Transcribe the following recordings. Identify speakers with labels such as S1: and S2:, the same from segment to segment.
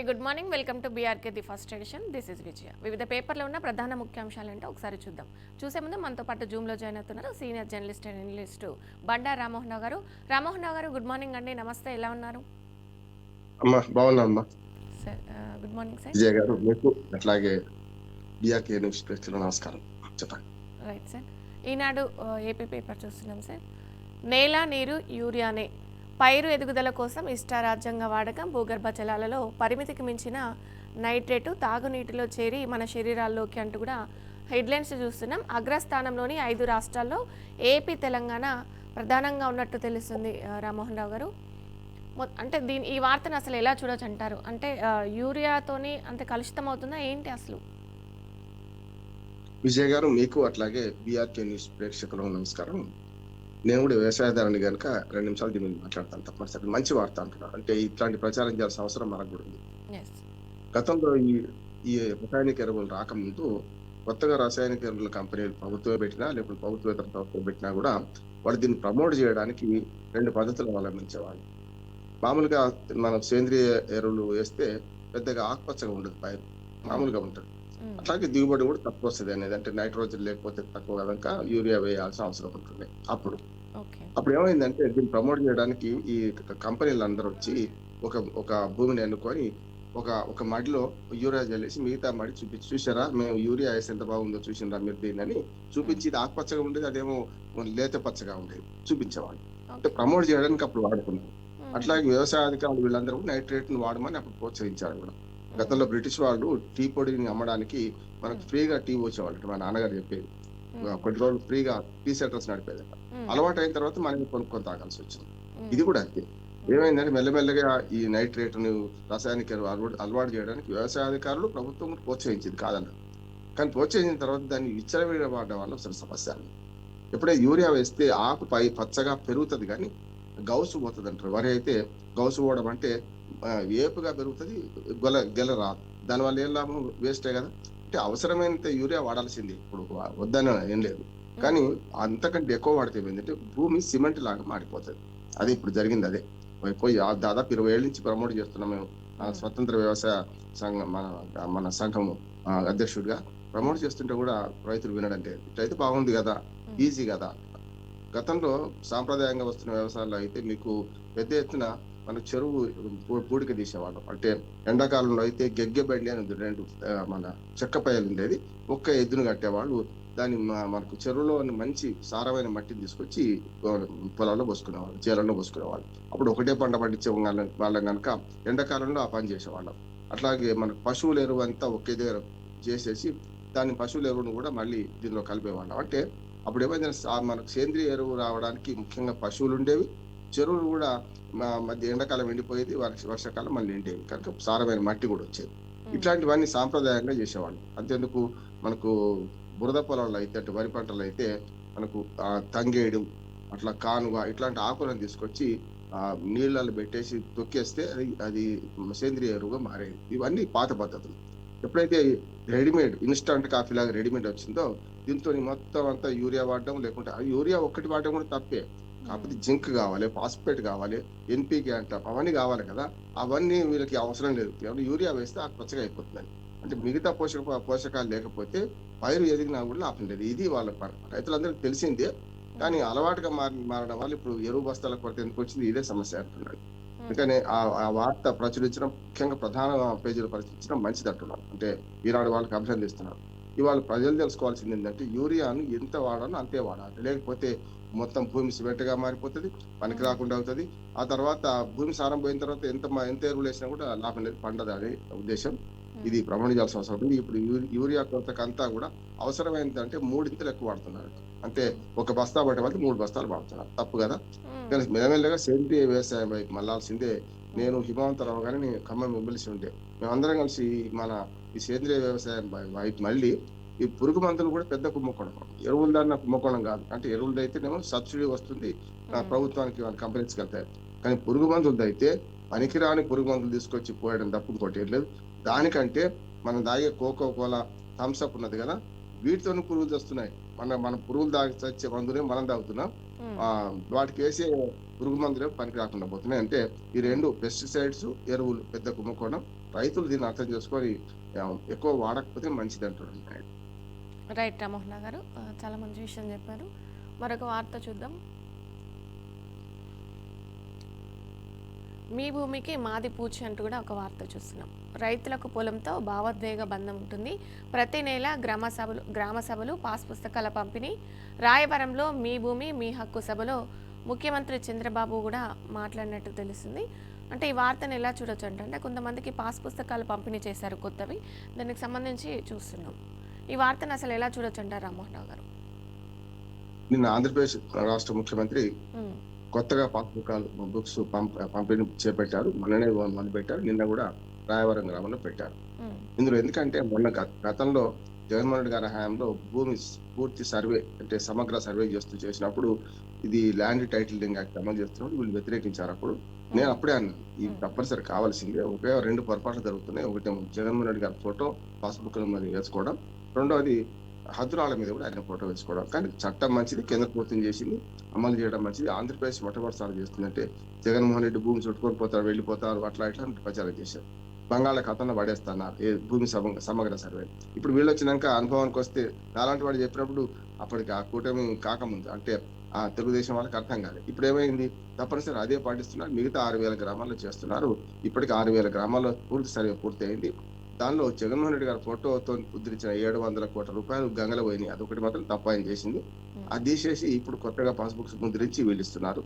S1: Very good morning. Welcome to BRK the first edition. This is Vijaya. వివిధ పేపర్లో ఉన్న ప్రధాన ముఖ్యాంశాలు ఏంటో ఒకసారి చూద్దాం. చూసే ముందు మనతో పాటు జూమ్లో జాయిన్ అవుతున్నారు సీనియర్ జర్నలిస్ట్ అండ్ అనలిస్ట్ బండా రామ్మోహన్ రావు గారు. రామ్మోహన్ రావు గారు, గుడ్ మార్నింగ్ అండి. నమస్తే, ఎలా ఉన్నారు?
S2: అమ్మా బాగున్నా అమ్మా.
S1: Sir good morning sir.
S2: Vijay గారు, మీకు అట్లాగే బీఆర్కే న్యూస్ ప్రేక్షకులకు నమస్కారం. చెప్పండి.
S1: Right sir. Eenadu AP paper చూస్తున్నాం సార్. నేల నీరు యూరియానే పైరు ఎదుగుదల కోసం ఇష్టారాజ్యంగా వాడకం, భూగర్భ జలాలలో పరిమితికి మించిన నైట్రేటు తాగునీటిలో చేరి మన శరీరాల్లోకి అంటూ కూడా హెడ్లైన్స్ చూస్తున్నాం. అగ్రస్థానంలోని 5 రాష్ట్రాల్లో ఏపీ, తెలంగాణ ప్రధానంగా ఉన్నట్టు తెలుస్తుంది. రామ్మోహన్ రావు గారు, అంటే ఈ వార్తను అసలు ఎలా చూడొచ్చు అంటారు? అంటే యూరియాతోని అంత కలుషితం అవుతుందా ఏంటి అసలు?
S2: విజయ్ గారు, మీకు అట్లాగే బీఆర్కే న్యూస్ ప్రేక్షకులకు నమస్కారం. నేను కూడా వ్యవసాయదారుని కనుక 2 నిమిషాలు దీని మీద మాట్లాడతాను. తప్పనిసరి మంచి వార్త అంటున్నారు. అంటే ఇట్లాంటి ప్రచారం చేయాల్సిన అవసరం మనకు కూడా ఉంది. గతంలో ఈ రసాయనిక ఎరువులు రాకముందు కొత్తగా రసాయనిక ఎరువుల కంపెనీలు ప్రభుత్వమే పెట్టినా లేకపోతే ప్రభుత్వేతర ప్రభుత్వం పెట్టినా కూడా వాళ్ళు దీన్ని ప్రమోట్ చేయడానికి 2 పద్ధతులు అవలంబించేవాళ్ళు. మామూలుగా మనం సేంద్రియ ఎరువులు వేస్తే పెద్దగా ఆకుపచ్చగా ఉండదు, పైరు మామూలుగా ఉంటుంది. అట్లాగే దిగుబడి కూడా తక్కువ వస్తుంది అనేది, అంటే నైట్రోజన్ లేకపోతే తక్కువ కనుక యూరియా వేయాల్సిన అవసరం ఉంటుంది. అప్పుడు ఏమైందంటే దీన్ని ప్రమోట్ చేయడానికి ఈ కంపెనీలు అందరూ వచ్చి ఒక భూమిని ఎన్నుకొని ఒక మడిలో యూరియా చల్లేసి మిగతా మడి చూసారా మేము యూరియా వేసి ఎంత బాగుందో చూసిండ్రా మీరు దీన్ని అని చూపించి, ఇది ఆకుపచ్చగా ఉండేది, అదేమో లేత పచ్చగా ఉండేది చూపించేవాళ్ళు. అంటే ప్రమోట్ చేయడానికి అప్పుడు వాడుకున్నారు. అట్లాగే వ్యవసాయ అధికారులు వీళ్ళందరూ నైట్రేట్ ను వాడమని అప్పుడు ప్రోత్సహించారు కూడా. గతంలో బ్రిటిష్ వాళ్ళు టీ పొడిని అమ్మడానికి మనకు ఫ్రీగా టీ వచ్చేవాళ్ళు. మా నాన్నగారు చెప్పేది, కొన్ని రోజులు ఫ్రీగా టీ సెంటర్స్ నడిపేది. అలవాటు అయిన తర్వాత మనం కొనుక్కొని తాగాల్సి వచ్చింది. ఇది కూడా అంతే. ఏమైందంటే మెల్లమెల్లగా ఈ నైట్రేట్ ను రసాయనిక అలవాటు చేయడానికి వ్యవసాయ అధికారులు ప్రభుత్వం ప్రోత్సహించింది కాదన్నారు. కానీ ప్రోత్సహించిన తర్వాత దాన్ని విచ్చలవిడబడడం వల్ల అసలు సమస్య. ఎప్పుడైతే యూరియా వేస్తే ఆకు పై పచ్చగా పెరుగుతుంది కానీ గౌసు పోతుంది అంటారు. వరి అయితే గౌసు పోవడం అంటే ఏపుగా పెరుగుతుంది, గెల రాదు. దానివల్ల ఏం లాభం? వేస్టే కదా. అంటే అవసరమైనంత యూరియా వాడాల్సింది, ఇప్పుడు వద్దని ఏం లేదు. కానీ అంతకంటే ఎక్కువ వాడితే ఏంటంటే భూమి సిమెంట్ లాగా మారిపోతుంది. అది ఇప్పుడు జరిగింది. అదే పోయి దాదాపు 20 ఏళ్ళ నుంచి ప్రమోట్ చేస్తున్నాం మేము. స్వతంత్ర వ్యవసాయ సంఘం మన సంఘము అధ్యక్షుడిగా ప్రమోట్ చేస్తుంటే కూడా రైతులు వినడంటే ఇట్లయితే బాగుంది కదా, ఈజీ కదా. గతంలో సాంప్రదాయంగా వస్తున్న వ్యవసాయాల్లో అయితే మీకు పెద్ద ఎత్తున మన చెరువు పూడిక తీసేవాళ్ళం. అంటే ఎండాకాలంలో అయితే గెగ్గె బండి అని 2 మన చెక్క పైలు ఉండేది, ఒక్క ఎద్దును కట్టేవాళ్ళు. దాన్ని మనకు చెరువులో మంచి సారమైన మట్టిని తీసుకొచ్చి పొలాల్లో పోసుకునేవాళ్ళు, చేలల్లో పోసుకునేవాళ్ళు. అప్పుడు ఒకటే పంట పండించే వాళ్ళం కనుక ఎండాకాలంలో ఆ పని చేసేవాళ్ళం. అట్లాగే మనకు పశువుల ఎరువు అంతా ఒకే దగ్గర చేసేసి దాన్ని పశువుల ఎరువును కూడా మళ్ళీ దీనిలో కలిపేవాళ్ళం. అంటే అప్పుడు ఏమైంది, మనకు సేంద్రియ ఎరువు రావడానికి ముఖ్యంగా పశువులు ఉండేవి, చెరువులు కూడా మధ్య ఎండాకాలం ఎండిపోయేది, వర్షాకాలం మళ్ళీ ఎండేవి కనుక సారమైన మట్టి కూడా వచ్చేది. ఇట్లాంటివన్నీ సాంప్రదాయంగా చేసేవాళ్ళు. అంతేందుకు మనకు బురద పొలాల్లో అయితే, అంటే వరి పంటలు అయితే మనకు తంగేడు, అట్లా కానుగ, ఇట్లాంటి ఆకులను తీసుకొచ్చి నీళ్ళల్లో పెట్టేసి తొక్కేస్తే అది సేంద్రియ ఎరువుగా మారేది. ఇవన్నీ పాత పద్ధతులు. ఎప్పుడైతే రెడీమేడ్ ఇన్స్టంట్ కాఫీ లాగా రెడీమేడ్ వచ్చిందో దీంతో మొత్తం అంతా యూరియా వాడడం, లేకుంటే యూరియా ఒక్కటి వాడడం కూడా తప్పే. కాకపోతే జింక్ కావాలి, ఫాస్ఫేట్ కావాలి, ఎన్పీకే అంటాం, అవన్నీ కావాలి కదా. అవన్నీ వీళ్ళకి అవసరం లేదు. యూరియా వేస్తే ఆ పచ్చగా అయిపోతుంది. అంటే మిగతా పోషకాలు లేకపోతే పైరు ఎదిగినా కూడా లాభం లేదు. ఇది వాళ్ళ రైతులందరికీ తెలిసిందే. కానీ అలవాటుగా మారడం వల్ల ఇప్పుడు ఎరువు బస్తాల కొరత ఎందుకు వచ్చింది, ఇదే సమస్య అంటున్నాడు. అందుకని ఆ వార్త ప్రచురించడం, ముఖ్యంగా ప్రధాన పేజీలు ప్రచురించడం మంచిది అంటున్నారు. అంటే ఈనాడు వాళ్ళకి అభినందిస్తున్నారు. ఇవాళ ప్రజలు తెలుసుకోవాల్సింది ఏంటంటే యూరియాను ఎంత వాడాలో అంతే వాడాలి. లేకపోతే మొత్తం భూమి సిమెంట్ గా మారిపోతుంది, పనికి రాకుండా అవుతుంది. ఆ తర్వాత భూమి సారం పోయిన తర్వాత ఎంత ఎరువులు వేసినా కూడా లాభం లేదు, పండదు అనే ఉద్దేశం. ఇది ప్రమాణించాల్సిన అవసరం ఉంది. ఇప్పుడు యూరియా కొరతకంతా కూడా అవసరమైనంత అంటే 3 ఇంతలు ఎక్కువ వాడుతున్నారు. అంటే ఒక బస్తా పట్టే వాళ్ళు 3 బస్తాలు వాడుతున్నారు. తప్పు కదా. కానీ మెల్లమెల్లగా సేంద్రియ వ్యవసాయం వైపు మళ్ళాల్సిందే. నేను హిమవంతరావు గారిని ఖమ్మం ఎమ్మెల్సీ ఉండే, మేమందరం కలిసి ఈ సేంద్రియ వ్యవసాయం వైపు మళ్ళీ ఈ పురుగు మందులు కూడా పెద్ద కుంభకోణం, ఎరువుల దాన్ని కుంభకోణం కాదు. అంటే ఎరువులు అయితేనేమో సబ్సిడీ వస్తుంది ప్రభుత్వానికి, వాళ్ళ కంపెనీస్కి వెళ్తాయి. కానీ పురుగు మందులు అయితే పనికిరాని పురుగు మందులు తీసుకొచ్చి పోయడం తప్పు ఇంకోటి లేదు. దానికంటే మనం తాగే కోకో కోలా, థమ్స్అప్ ఉన్నది కదా, వీటితోనే పురుగులు వస్తున్నాయి. మన పురుగులు తాగి వచ్చే మందునే మనం తాగుతున్నాం.
S1: ఉమ్,
S2: వాటికి వేసే పురుగు మందులే పనికి రాకుండా పోతున్నాయి. అంటే ఈ
S1: ఉమ్.
S2: 2 పెస్టిసైడ్స్, ఎరువులు పెద్ద కుంభకోణం. రైతులు దీన్ని అర్థం చేసుకొని ఎక్కువ వాడకపోతే మంచిదంటున్నాను.
S1: రైట్ రామోహన్ గారు, చాలా మంచి విషయం చెప్పారు. మరొక వార్త చూద్దాం. మీ భూమికి మాది పూచి అంటూ కూడా ఒక వార్త చూస్తున్నాం. రైతులకు పొలంతో భావోద్వేగ బంధం ఉంటుంది. ప్రతి నెల గ్రామ సభలు పాస్ పుస్తకాల పంపిణీ. రాయవరంలో మీ భూమి మీ హక్కు సభలో ముఖ్యమంత్రి చంద్రబాబు కూడా మాట్లాడినట్టు తెలుస్తుంది. అంటే ఈ వార్తను ఎలా చూడొచ్చు అంటే కొంతమందికి పాస్ పుస్తకాలు పంపిణీ చేశారు కొత్తవి, దానికి సంబంధించి చూస్తున్నాం. ఈ వార్తను అసలు ఎలా చూడొచ్చు అంటారు రామ్మోహన్ రావు గారు?
S2: నిన్న ఆంధ్రప్రదేశ్ రాష్ట్ర ముఖ్యమంత్రి
S1: ఉమ్,
S2: కొత్తగా బుక్స్ పంపిణీ చేపట్టారు. మొన్ననే మొదలుపెట్టారు. నిన్న కూడా రాయవరం గ్రామంలో పెట్టారు.
S1: ఉమ్,
S2: ఇందులో ఎందుకంటే మొన్న గతంలో జగన్మోహన్ రెడ్డి గారి హయాంలో భూమి పూర్తి సర్వే అంటే సమగ్ర సర్వే చేసినప్పుడు ఇది ల్యాండ్ టైటిలింగ్ యాక్ట్ అమలు చేస్తున్నప్పుడు వీళ్ళు వ్యతిరేకించారు. అప్పుడు నేను అప్పుడే అన్నాను, ఇది తప్పనిసరి కావాల్సిందే. ఒకే 2 పొరపాట్లు జరుగుతున్నాయి. ఒకటి జగన్మోహన్ రెడ్డి గారి ఫోటో పాస్బుక్ వేసుకోవడం, రెండోది హద్దురాల మీద కూడా ఆయన ఫోటో వేసుకోవడం. కానీ చట్టం మంచిది, కేంద్ర ప్రభుత్వం చేసింది, అమలు చేయడం మంచిది. ఆంధ్రప్రదేశ్ మొట్టమొదటిసారి చేస్తుందంటే జగన్మోహన్ రెడ్డి భూమి చుట్టుకొని పోతారు, వెళ్ళిపోతారు, అట్లా ఇట్లా ప్రచారం చేశారు. బంగాళాఖాతంలో పడేస్తున్నారు భూమి సమగ్ర సర్వే. ఇప్పుడు వీళ్ళు వచ్చినాక అనుభవానికి వస్తే అలాంటి వాడు చెప్పినప్పుడు అప్పటికి ఆ కూటమి కాకముందు అంటే ఆ తెలుగుదేశం వాళ్ళకి అర్థం కాలేదు. ఇప్పుడు ఏమైంది, తప్పనిసరి అదే పాటిస్తున్నారు. మిగతా 6,000 గ్రామాల్లో చేస్తున్నారు. ఇప్పటికి 6,000 గ్రామాల్లో పూర్తి సర్వే పూర్తయింది. దానిలో జగన్మోహన్ రెడ్డి గారి ఫోటోతో ముద్రించిన 700 కోట్ల రూపాయలు గంగలో పోయినాయి. అదొకటి మాత్రం తప్ప ఆయన చేసింది. అది తీసేసి ఇప్పుడు కొత్తగా పాస్బుక్స్ ముద్రించి వీళ్ళిస్తున్నారు.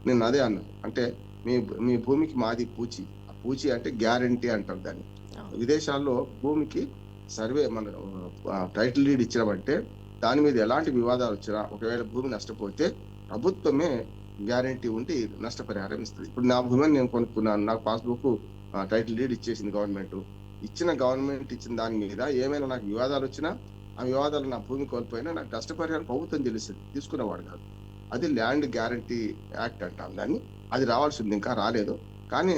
S2: నేను అదే అన్నాను, అంటే మీ మీ భూమికి మాది పూచి. ఆ పూచి అంటే గ్యారంటీ అంటారు దాన్ని. విదేశాల్లో భూమికి సర్వే మన టైటిల్ డీడ్ ఇచ్చినామంటే దాని మీద ఎలాంటి వివాదాలు వచ్చినా ఒకవేళ భూమి నష్టపోతే ప్రభుత్వమే గ్యారంటీ ఉండి నష్టపరిహారం ఇస్తుంది. ఇప్పుడు నా భూమిని నేను కొనుక్కున్నాను, నాకు పాస్బుక్ టైటిల్ డీడ్ ఇచ్చేసింది గవర్నమెంట్. గవర్నమెంట్ ఇచ్చిన దాని మీద ఏమైనా నాకు వివాదాలు వచ్చినా, ఆ వివాదాలు నా భూమి కోల్పోయినా నాకు నష్టపరిహారం ప్రభుత్వం తెలుస్తుంది, తీసుకునేవాడు కాదు. అది ల్యాండ్ గ్యారంటీ యాక్ట్ అంటాం దాన్ని. అది రావాల్సింది, ఇంకా రాలేదు. కానీ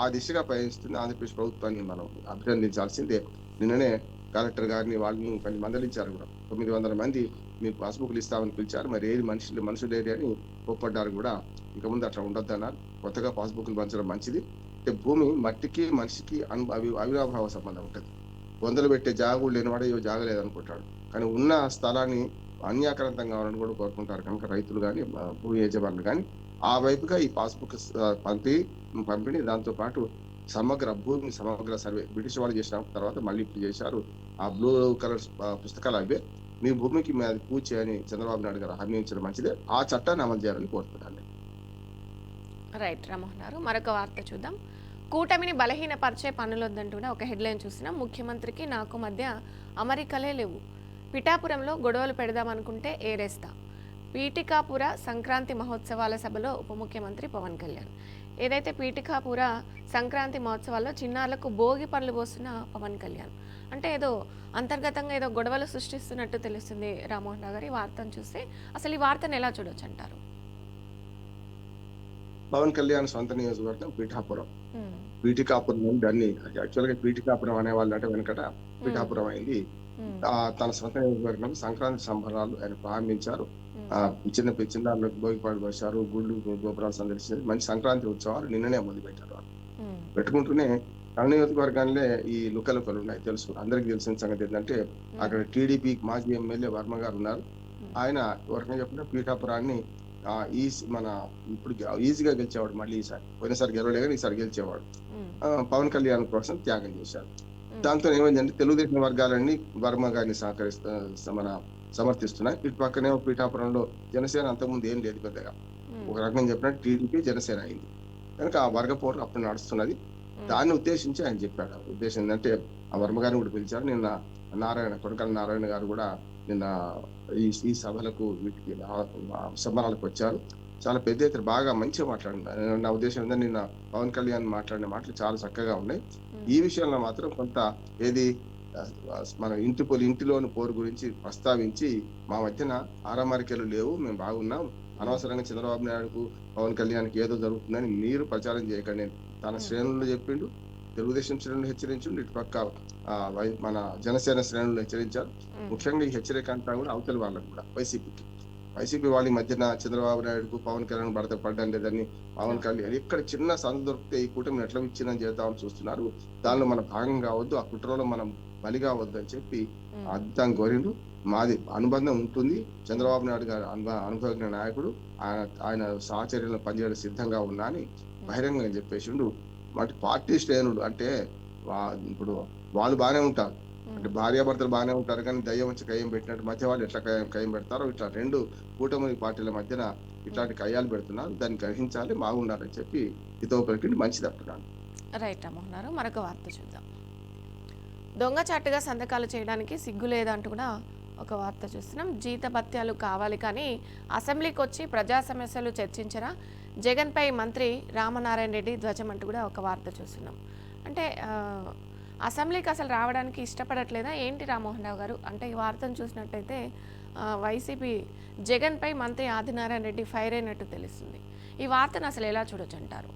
S2: ఆ దిశగా పయనిస్తుంది ఆంధ్రప్రదేశ్ ప్రభుత్వాన్ని మనం అభినందించాల్సిందే. నిన్ననే కలెక్టర్ గారిని వాళ్ళని కొంచెం మందలించారు కూడా. 900 మంది మీకు పాస్బుక్లు ఇస్తామని పిలిచారు, మరి ఏది మనుషులు ఏది అని కోప్పడ్డారు కూడా. ఇక ముందు అట్లా ఉండొద్దన్నారు. కొత్తగా పాస్బుక్లు పంచడం మంచిది. అంటే భూమి మట్టికి మనిషికి అవినాభావ సంబంధం ఉంటుంది. వందలు పెట్టే జాగు లేనివాడు ఇవి జాగలేదనుకుంటాడు. కానీ ఉన్న స్థలాన్ని అన్యాక్రాంతం కావాలని కూడా కోరుకుంటారు కనుక రైతులు కానీ భూమి యజమానులు కానీ ఆ వైపుగా ఈ పాస్బుక్ పంపిణీ, దాంతో పాటు భూమి సమగ్ర సర్వే బ్రిటిష్ వాళ్ళు చేసిన తర్వాత మళ్ళీ ఇప్పుడు చేశారు. ఆ బ్లూ కలర్ పుస్తకాలు అవే. మీ భూమికి అది పూచి అని చంద్రబాబు నాయుడు గారు హామీ ఇచ్చడం మంచిదే. ఆ చట్టాన్ని అమలు చేయాలని కోరుతున్నాను.
S1: రైట్ రామ్మోహన్ గారు, మరొక వార్త చూద్దాం. కూటమిని బలహీనపరిచే పనులొద్దంటూ కూడా ఒక హెడ్లైన్ చూస్తున్నాం. ముఖ్యమంత్రికి నాకు మధ్య అమరికలే లేవు. పిఠాపురంలో గొడవలు పెడదామనుకుంటే ఏరేస్తా. పీఠికాపుర సంక్రాంతి మహోత్సవాల సభలో ఉప ముఖ్యమంత్రి పవన్ కళ్యాణ్. ఏదైతే పీఠికాపుర సంక్రాంతి మహోత్సవాల్లో చిన్నారులకు భోగి పనులు పోస్తున్న పవన్ కళ్యాణ్ అంటే ఏదో అంతర్గతంగా ఏదో గొడవలు సృష్టిస్తున్నట్టు తెలుస్తుంది. రామ్మోహన్ రావు గారు, ఈ వార్తను చూస్తే అసలు ఈ వార్తను ఎలా చూడొచ్చు అంటారు?
S2: పవన్ కళ్యాణ్ సొంత నియోజకవర్గం పీఠాపురం. పీఠికాపురం దాన్ని యాక్చువల్ గా పీఠికాపురం అనేవాళ్ళు అంటే వెనకట పీఠాపురం అయింది. తన సొంత నియోజకవర్గం సంక్రాంతి సంబరాలు ఆయన ప్రారంభించారు. చిన్నారులకు భోగిపాడు పోశారు, గుళ్ళు గోపురాలు సందర్శించారు. మంచి సంక్రాంతి ఉత్సవాలు నిన్ననే మొదలుపెట్టారు. పెట్టుకుంటూనే తన నియోజకవర్గాలే ఈ లుకలుకలు ఉన్నాయి. తెలుసు, అందరికి తెలిసిన సంగతి ఏంటంటే అక్కడ టీడీపీ మాజీ ఎమ్మెల్యే వర్మ గారు ఉన్నారు. ఆయన ఎవరికైనా చెప్పిన పీఠాపురాన్ని మన ఇప్పుడు ఈజీగా గెలిచేవాడు. మళ్ళీ ఈసారి పోయినసారి గెలవలేదు కానీ ఈసారి గెలిచేవాడు. పవన్ కళ్యాణ్ కోసం త్యాగం చేశారు. దాంతో ఏమైందంటే తెలుగుదేశం వర్గాలన్నీ వర్మ గారిని సమర్థిస్తున్నాయి. ఇటు పక్కనే పీఠాపురంలో జనసేన అంతకుముందు ఏం లేదు పెద్దగా. ఒక రకంగా చెప్పినట్టు టీడీపీ జనసేన అయింది కనుక ఆ వర్గ పోరు అప్పుడు నడుస్తున్నది. దాన్ని ఉద్దేశించి ఆయన చెప్పాడు. ఉద్దేశం ఏంటంటే ఆ వర్మ గారిని కూడా పిలిచారు. నిన్న కొనకల నారాయణ గారు కూడా నిన్న ఈ సభలకు వీటికి సంబరాలకు వచ్చారు. చాలా పెద్ద ఎత్తున బాగా మంచిగా మాట్లాడినారు. నా ఉద్దేశం ఏంటంటే నిన్న పవన్ కళ్యాణ్ మాట్లాడిన మాటలు చాలా చక్కగా ఉన్నాయి. ఈ విషయంలో మాత్రం కొంత మన ఇంటిలోని పోరు గురించి ప్రస్తావించి మా మధ్యన ఆరామరికలు లేవు, మేము బాగున్నాం, అనవసరంగా చంద్రబాబు నాయుడుకు పవన్ కళ్యాణ్కి ఏదో జరుగుతుందని మీరు ప్రచారం చేయకండి తన శ్రేణుల్లో చెప్పిండు. తెలుగుదేశం శ్రేణులు హెచ్చరించండి, ఇటు పక్క మన జనసేన శ్రేణులు హెచ్చరించారు. ముఖ్యంగా ఈ హెచ్చరిక అంతా కూడా అవతలి వాళ్ళకు కూడా వైసీపీకి వైసీపీ వాళ్ళ ఈ మధ్యన చంద్రబాబు నాయుడుకు పవన్ కళ్యాణ్ పడడం లేదని పవన్ కళ్యాణ్ ఎక్కడ చిన్న సందు దొరికితే ఈ కూటమిని ఎట్లా విచ్ఛిన్నం చేద్దామని చూస్తున్నారు. దానిలో మన భాగం కావద్దు, ఆ కుట్రలో మనం బలి కావద్దు అని చెప్పి అర్థం కోరిండు. మాది అనుబంధం ఉంటుంది. చంద్రబాబు నాయుడు గారు అనుభవజ్ఞ నాయకుడు, ఆయన సహచర్యలను పనిచేయడం సిద్ధంగా ఉన్నా అని బహిరంగంగా చెప్పేసిండు. వాటి పార్టీ శ్రేణులు అంటే ఇప్పుడు వాళ్ళు బాగానే ఉంటారు, అంటే భార్యాభర్తలు బాగానే ఉంటారు, కానీ దయ్యం వచ్చి కయ్యం పెట్టినట్టు మధ్య వాళ్ళు ఎట్లా కయ్యం పెడతారో ఇట్లా రెండు కూటమి పార్టీల మధ్యన ఇట్లాంటి కయ్యాలు పెడుతున్నారు. దాన్ని గ్రహించాలి, బాగుండాలని చెప్పి హితవు పలికింది. మంచిది అంటున్నాను.
S1: రైట్ రామ్మోహన్ గారు, మరొక వార్త చూద్దాం. దొంగచాటుగా సంతకాలు చేయడానికి సిగ్గు లేదంటూ కూడా ఒక వార్త చూస్తున్నాం. జీతభత్యాలు కావాలి కానీ అసెంబ్లీకి వచ్చి ప్రజా సమస్యలు చర్చించరా జగన్పై మంత్రి రామనారాయణ రెడ్డి ధ్వజం అంటూ కూడా ఒక వార్త చూస్తున్నాం. అంటే అసెంబ్లీకి అసలు రావడానికి ఇష్టపడట్లేదా ఏంటి రామ్మోహన్ రావు గారు? అంటే ఈ వార్తను చూసినట్టయితే వైసీపీ జగన్పై మంత్రి ఆదినారాయణ రెడ్డి ఫైర్ అయినట్టు తెలుస్తుంది. ఈ వార్తను అసలు ఎలా చూడొచ్చు అంటారు?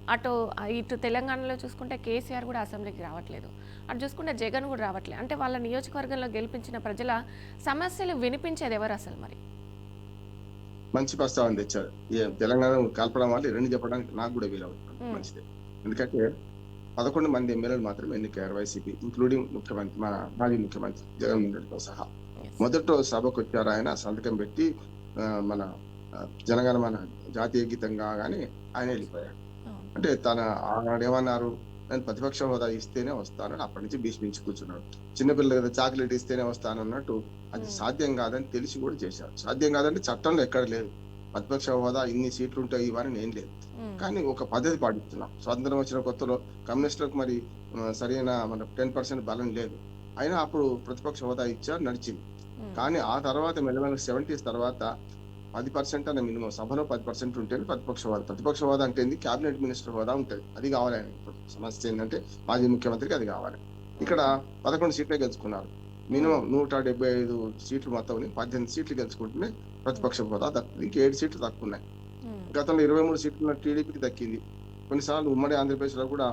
S1: ఇటు తెలంగాణలో చూసుకుంటే కేసీఆర్ కూడా అసెంబ్లీకి రావట్లేదు, అటు చూసుకుంటే జగన్ కూడా రావట్లేదు. అంటే వాళ్ళ నియోజకవర్గంలో గెలిపించిన ప్రజల సమస్యలు వినిపించేది ఎవరు అసలు? మరి
S2: మంచి ప్రస్తావన తెచ్చారు. తెలంగాణ కలపడం వల్ల రెండు చెప్పడానికి నాకు కూడా వీలవుతుంది. మంచిదే. ఎందుకంటే 11 మంది ఎమ్మెల్యేలు మాత్రం ఎన్నికయ్యారు వైసీపీ, ఇంక్లూడింగ్ ముఖ్యమంత్రి, మన మాజీ ముఖ్యమంత్రి జగన్మోహన్ రెడ్డితో సహా. మొదట సభకు వచ్చారు, ఆయన సంతకం పెట్టి మన జనగణమన జాతీయ గీతం కాగానే ఆయన వెళ్ళిపోయాడు. అంటే ఏమన్నారు, నేను ప్రతిపక్ష హోదా ఇస్తేనే వస్తానని అప్పటి నుంచి భీష్మించి కూర్చున్నాడు. చిన్నపిల్లలు కదా చాక్లెట్ ఇస్తేనే వస్తాను అన్నట్టు. అది సాధ్యం కాదని తెలిసి కూడా చేశారు. సాధ్యం కాదంటే చట్టంలో ఎక్కడ లేదు, ప్రతిపక్ష హోదా ఇన్ని సీట్లు ఉంటాయి ఇవన్నీ నేను లేదు. కానీ ఒక పద్ధతి పాటిస్తున్నాం. స్వాతంత్రం వచ్చిన కొత్తలో కమ్యూనిస్టులకు మరి సరైన మన 10% బలం లేదు, అయినా అప్పుడు ప్రతిపక్ష హోదా ఇచ్చారు, నడిచింది. కానీ ఆ తర్వాత మెల్లమెల్ల 70s తర్వాత 10% అనే మినిమం, సభలో 10% ఉంటేనే ప్రతిపక్ష హోదా. ప్రతిపక్ష హోదా అంటే క్యాబినెట్ మినిస్టర్ హోదా ఉంటుంది, అది కావాలి ఆయన. సమస్య ఏంటంటే మాజీ ముఖ్యమంత్రికి అది కావాలి. ఇక్కడ 11 సీట్లే గెలుచుకున్నారు. మినిమం 175 సీట్లు మొత్తం 18 సీట్లు గెలుచుకుంటేనే ప్రతిపక్ష హోదా దక్కుతుంది. ఇంక 7 సీట్లు తక్కువ ఉన్నాయి. గతంలో 23 సీట్లు టీడీపీకి దక్కింది. కొన్నిసార్లు ఉమ్మడి ఆంధ్రప్రదేశ్ లో కూడా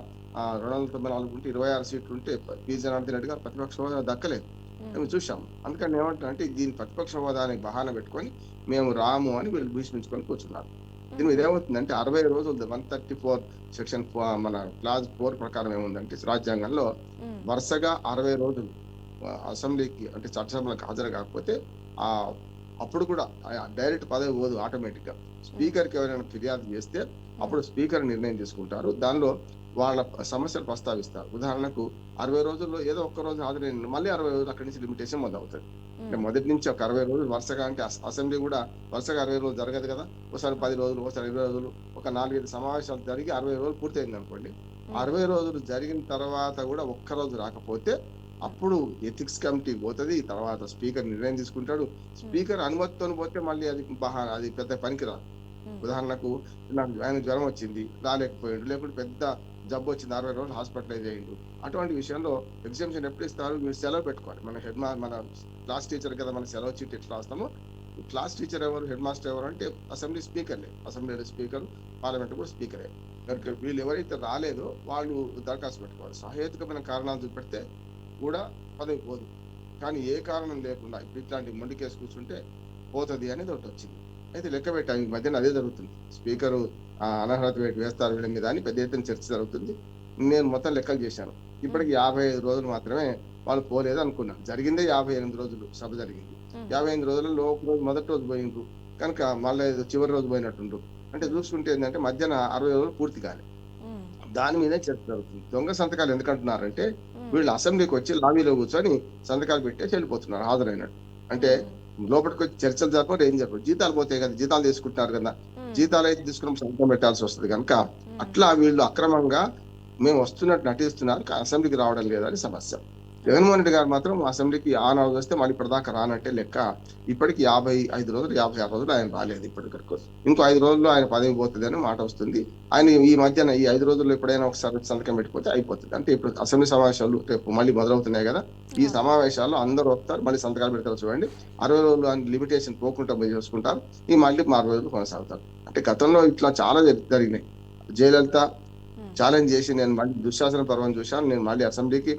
S2: 294 ఉంటే 26 సీట్లు ఉంటే పి జనార్దన్ రెడ్డి గారు ప్రతిపక్ష హోదా దక్కలేదు, మేము చూసాం. అందుకని ఏమంటారు అంటే దీని ప్రతిపక్ష హోదా అనే బహాన పెట్టుకొని మేము రాము అని వీళ్ళు భీష్మించుకొని కూర్చున్నారు. దీని మీద ఏమవుతుందంటే 60 రోజులు 134 సెక్షన్ మన క్లాజ్ 4 ప్రకారం ఏముందంటే రాజ్యాంగంలో వరుసగా 60 రోజులు అసెంబ్లీకి అంటే చట్టసభలకు హాజరు కాకపోతే అప్పుడు కూడా డైరెక్ట్ పదవి పోదు, ఆటోమేటిక్ గా స్పీకర్కి ఎవరైనా ఫిర్యాదు చేస్తే అప్పుడు స్పీకర్ నిర్ణయం తీసుకుంటారు. దానిలో వాళ్ళ సమస్యలు ప్రస్తావిస్తారు. ఉదాహరణకు 60 రోజుల్లో ఏదో ఒక్క రోజు హాజరైన మళ్ళీ 60 రోజులు అక్కడి నుంచి లిమిటేషన్ మొదలవుతుంది. అంటే మొదటి నుంచి ఒక 60 రోజులు వరుసగా, అంటే అసెంబ్లీ కూడా వరుసగా 60 రోజులు జరగదు కదా, ఒకసారి 10 రోజులు, ఒకసారి 20 రోజులు, ఒక 4-5 సమావేశాలు జరిగి 60 రోజులు పూర్తయింది అనుకోండి. 60 రోజులు జరిగిన తర్వాత కూడా ఒక్క రోజు రాకపోతే అప్పుడు ఎథిక్స్ కమిటీ పోతుంది, తర్వాత స్పీకర్ నిర్ణయం తీసుకుంటాడు. స్పీకర్ అనుమతితో పోతే మళ్ళీ అది పెద్ద పనికిరాదు. ఉదాహరణకు నాకు ఆయన జ్వరం వచ్చింది రాలేకపోయాడు, లేకుంటే పెద్ద జబ్బు వచ్చింది 60 రోజులు హాస్పిటలైజ్ అయ్యిండు. అటువంటి విషయంలో ఎగ్జామ్షన్ ఎప్పుడు ఇస్తారు, మీరు సెలవు పెట్టుకోవాలి. మన క్లాస్ టీచర్ కదా, మన సెలవు చీట్ ఎట్లా రాస్తామో, క్లాస్ టీచర్ ఎవరు, హెడ్ మాస్టర్ ఎవరు అంటే అసెంబ్లీ స్పీకర్లే. అసెంబ్లీ స్పీకర్, పార్లమెంట్ కూడా స్పీకరే. వీళ్ళు ఎవరైతే రాలేదో వాళ్ళు దరఖాస్తు పెట్టుకోవాలి. సహేతుకమైన కారణాలు చూపెడితే కూడా పదవి పోదు. కానీ ఏ కారణం లేకుండా ఇప్పుడు ఇట్లాంటి మొండి కేసు కూర్చుంటే పోతుంది అనేది ఒకటి వచ్చింది. అయితే లెక్క పెట్టాము, ఈ మధ్యన అదే జరుగుతుంది. స్పీకరు అనర్హత వేస్తారు వీళ్ళ మీద అని పెద్ద ఎత్తున చర్చ జరుగుతుంది. నేను మొత్తం లెక్కలు చేశాను. ఇప్పటికి 55 రోజులు మాత్రమే వాళ్ళు పోలేదు అనుకున్నాను. జరిగిందే 58 రోజులు సభ జరిగింది. 58 రోజులలో ఒక రోజు మొదటి రోజు పోయిండ్రు కనుక మళ్ళీ చివరి రోజు పోయినట్టుండ్రు. అంటే చూసుకుంటే ఏంటంటే మధ్యన 60 రోజులు పూర్తి కాలే. దాని మీదే చర్చ జరుగుతుంది. దొంగ సంతకాలు ఎందుకంటున్నారంటే వీళ్ళు అసెంబ్లీకి వచ్చి లాబీలో కూర్చొని సంతకాలు పెట్టే వెళ్ళిపోతున్నారు హాజరైనట్టు. అంటే లోపలికి వచ్చి చర్చలు జరపడం ఏం చెప్పరు, జీతాలు పోతాయి కదా, జీతాలు తీసుకుంటున్నారు కదా, జీతాలు అయితే తీసుకుని సంతకం పెట్టాల్సి వస్తుంది కనుక అట్లా వీళ్ళు అక్రమంగా మేము వస్తున్నట్టు నటిస్తున్నారు, అసెంబ్లీకి రావడం లేదని సమస్య. జగన్మోహన్ రెడ్డి గారు మాత్రం అసెంబ్లీకి ఆనాడు వస్తే మళ్ళీ ఇప్పటిదాకా రానంటే లెక్క. ఇప్పటికి 55 రోజులు 56 రోజులు ఆయన రాలేదు. ఇప్పటికరకు ఇంకో 5 రోజుల్లో ఆయన పదవి పోతుంది అని మాట వస్తుంది. ఆయన ఈ మధ్యన ఈ 5 రోజుల్లో ఎప్పుడైనా ఒకసారి సంతకం పెట్టిపోతే అయిపోతుంది. అంటే ఇప్పుడు అసెంబ్లీ సమావేశాలు రేపు మళ్ళీ మొదలవుతున్నాయి కదా, ఈ సమావేశాల్లో అందరూ వస్తారు, మళ్ళీ సంతకాలు పెడతారు. చూడండి, 60 రోజులు లిమిటేషన్ పోకుండా చేసుకుంటారు, ఈ మళ్ళీ 60 రోజులు కొనసాగుతారు. అంటే గతంలో ఇట్లా చాలా జరిగినాయి. జయలలిత ఛాలెంజ్ చేసి నేను మళ్ళీ దుశ్శాసన పర్వం చూశాను, నేను మళ్ళీ అసెంబ్లీకి